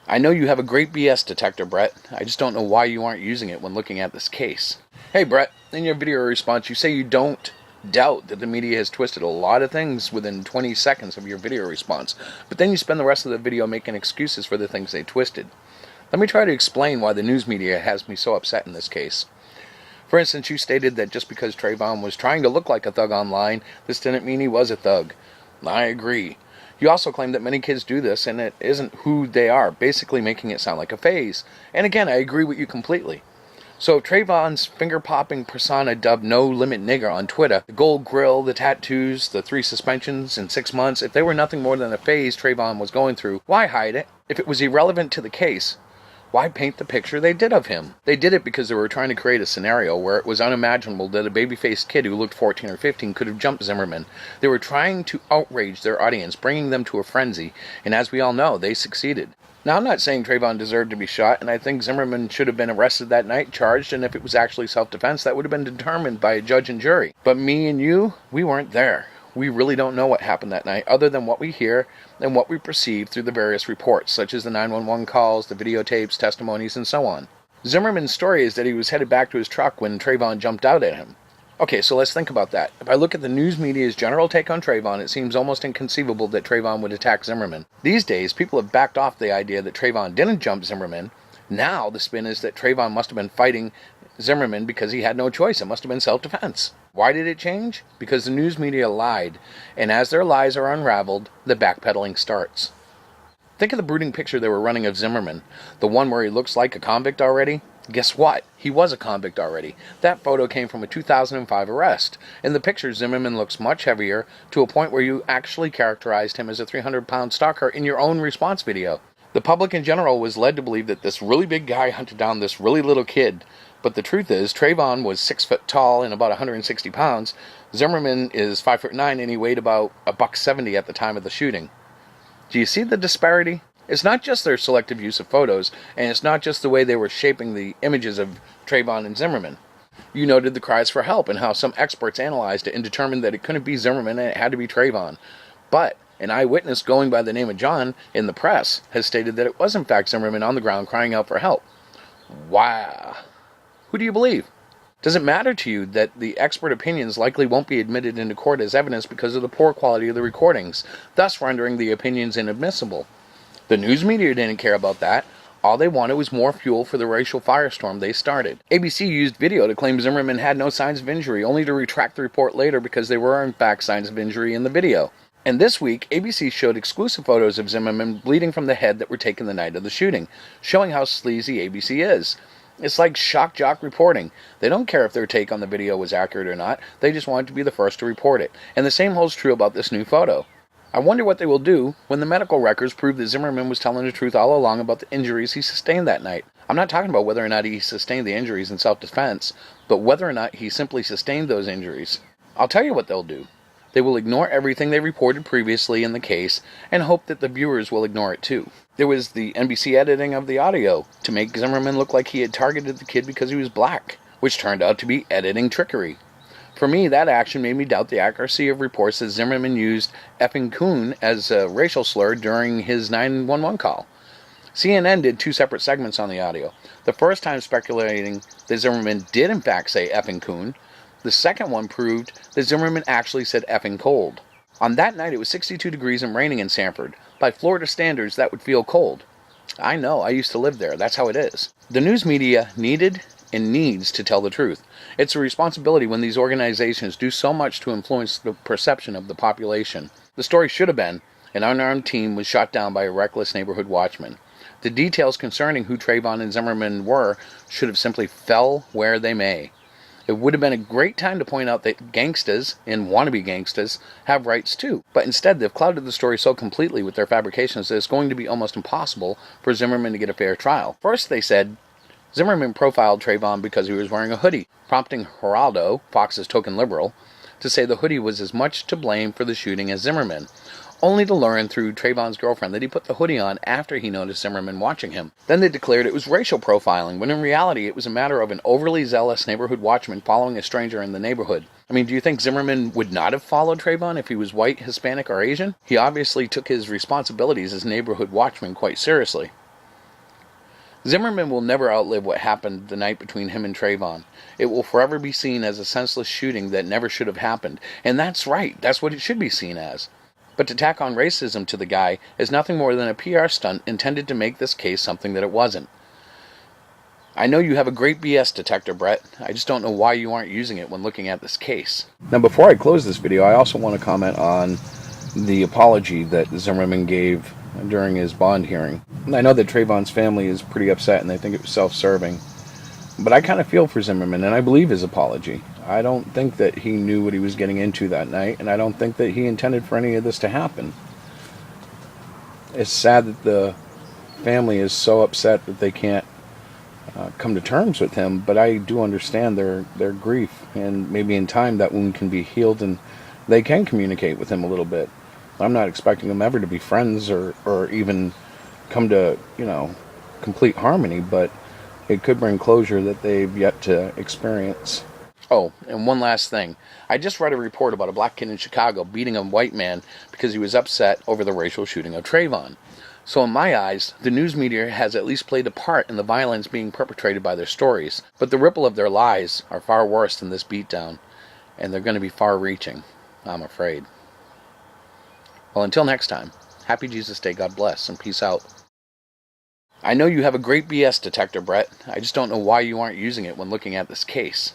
I know you have a great BS detector, Brett. I just don't know why you aren't using it when looking at this case. Hey, Brett, in your video response, you say you don't doubt that the media has twisted a lot of things within 20 seconds of your video response, but then you spend the rest of the video making excuses for the things they twisted. Let me try to explain why the news media has me so upset in this case. For instance, you stated that just because Treyvon was trying to look like a thug online, this didn't mean he was a thug. I agree. You also claim that many kids do this and it isn't who they are, basically making it sound like a phase. And again, I agree with you completely. So if Treyvon's finger-popping persona dubbed No Limit Nigger on Twitter, the gold grill, the tattoos, the 3 suspensions in 6 months, if they were nothing more than a phase Treyvon was going through, why hide it? If it was irrelevant to the case, why paint the picture they did of him? They did it because they were trying to create a scenario where it was unimaginable that a baby-faced kid who looked 14 or 15 could have jumped Zimmerman. They were trying to outrage their audience, bringing them to a frenzy, and as we all know, they succeeded. Now, I'm not saying Treyvon deserved to be shot, and I think Zimmerman should have been arrested that night, charged, and if it was actually self-defense, that would have been determined by a judge and jury. But me and you, we weren't there. We really don't know what happened that night, other than what we hear and what we perceive through the various reports, such as the 911 calls, the videotapes, testimonies, and so on. Zimmerman's story is that he was headed back to his truck when Treyvon jumped out at him. Okay, so let's think about that. If I look at the news media's general take on Treyvon, it seems almost inconceivable that Treyvon would attack Zimmerman. These days, people have backed off the idea that Treyvon didn't jump Zimmerman. Now, the spin is that Treyvon must have been fighting Zimmerman because he had no choice. It must have been self-defense. Why did it change? Because the news media lied, and as their lies are unraveled, the backpedaling starts. Think of the brooding picture they were running of Zimmerman, the one where he looks like a convict already. Guess what? He was a convict already. That photo came from a 2005 arrest. In the picture, Zimmerman looks much heavier, to a point where you actually characterized him as a 300-pound stalker in your own response video. The public in general was led to believe that this really big guy hunted down this really little kid. But the truth is, Treyvon was 6 foot tall and about 160 pounds. Zimmerman is 5'9" and he weighed about $170 at the time of the shooting. Do you see the disparity? It's not just their selective use of photos, and it's not just the way they were shaping the images of Treyvon and Zimmerman. You noted the cries for help and how some experts analyzed it and determined that it couldn't be Zimmerman and it had to be Treyvon. But an eyewitness going by the name of John in the press has stated that it was in fact Zimmerman on the ground crying out for help. Wow. Who do you believe? Does it matter to you that the expert opinions likely won't be admitted into court as evidence because of the poor quality of the recordings, thus rendering the opinions inadmissible? The news media didn't care about that. All they wanted was more fuel for the racial firestorm they started. ABC used video to claim Zimmerman had no signs of injury, only to retract the report later because there were in fact signs of injury in the video. And this week, ABC showed exclusive photos of Zimmerman bleeding from the head that were taken the night of the shooting, showing how sleazy ABC is. It's like shock jock reporting. They don't care if their take on the video was accurate or not. They just want to be the first to report it. And the same holds true about this new photo. I wonder what they will do when the medical records prove that Zimmerman was telling the truth all along about the injuries he sustained that night. I'm not talking about whether or not he sustained the injuries in self-defense, but whether or not he simply sustained those injuries. I'll tell you what they'll do. They will ignore everything they reported previously in the case and hope that the viewers will ignore it too. There was the NBC editing of the audio to make Zimmerman look like he had targeted the kid because he was black, which turned out to be editing trickery. For me, that action made me doubt the accuracy of reports that Zimmerman used effing coon as a racial slur during his 911 call. CNN did 2 separate segments on the audio. The first time speculating that Zimmerman did in fact say effing coon. The second one proved that Zimmerman actually said effing cold. On that night, it was 62 degrees and raining in Sanford. By Florida standards, that would feel cold. I know, I used to live there. That's how it is. The news media needed and needs to tell the truth. It's a responsibility when these organizations do so much to influence the perception of the population. The story should have been, an unarmed teen was shot down by a reckless neighborhood watchman. The details concerning who Treyvon and Zimmerman were should have simply fell where they may. It would have been a great time to point out that gangsters and wannabe gangsters have rights too. But instead, they've clouded the story so completely with their fabrications that it's going to be almost impossible for Zimmerman to get a fair trial. First, they said Zimmerman profiled Treyvon because he was wearing a hoodie, prompting Geraldo, Fox's token liberal, to say the hoodie was as much to blame for the shooting as Zimmerman, only to learn through Trayvon's girlfriend that he put the hoodie on after he noticed Zimmerman watching him. Then they declared it was racial profiling, when in reality it was a matter of an overly zealous neighborhood watchman following a stranger in the neighborhood. I mean, do you think Zimmerman would not have followed Treyvon if he was white, Hispanic, or Asian? He obviously took his responsibilities as neighborhood watchman quite seriously. Zimmerman will never outlive what happened the night between him and Treyvon. It will forever be seen as a senseless shooting that never should have happened. And that's right, that's what it should be seen as. But to tack on racism to the guy is nothing more than a PR stunt intended to make this case something that it wasn't. I know you have a great BS detector, Brett. I just don't know why you aren't using it when looking at this case. Now, before I close this video, I also want to comment on the apology that Zimmerman gave during his bond hearing. I know that Trayvon's family is pretty upset and they think it was self-serving, but I kind of feel for Zimmerman and I believe his apology. I don't think that he knew what he was getting into that night, and I don't think that he intended for any of this to happen. It's sad that the family is so upset that they can't come to terms with him, but I do understand their grief, and maybe in time that wound can be healed and they can communicate with him a little bit. I'm not expecting them ever to be friends or even come to, complete harmony, but it could bring closure that they've yet to experience. Oh, and one last thing. I just read a report about a black kid in Chicago beating a white man because he was upset over the racial shooting of Trayvon. So in my eyes, the news media has at least played a part in the violence being perpetrated by their stories, but the ripple of their lies are far worse than this beatdown, and they're going to be far-reaching, I'm afraid. Well, until next time, happy Jesus Day, God bless, and peace out. I know you have a great BS detector, Brett. I just don't know why you aren't using it when looking at this case.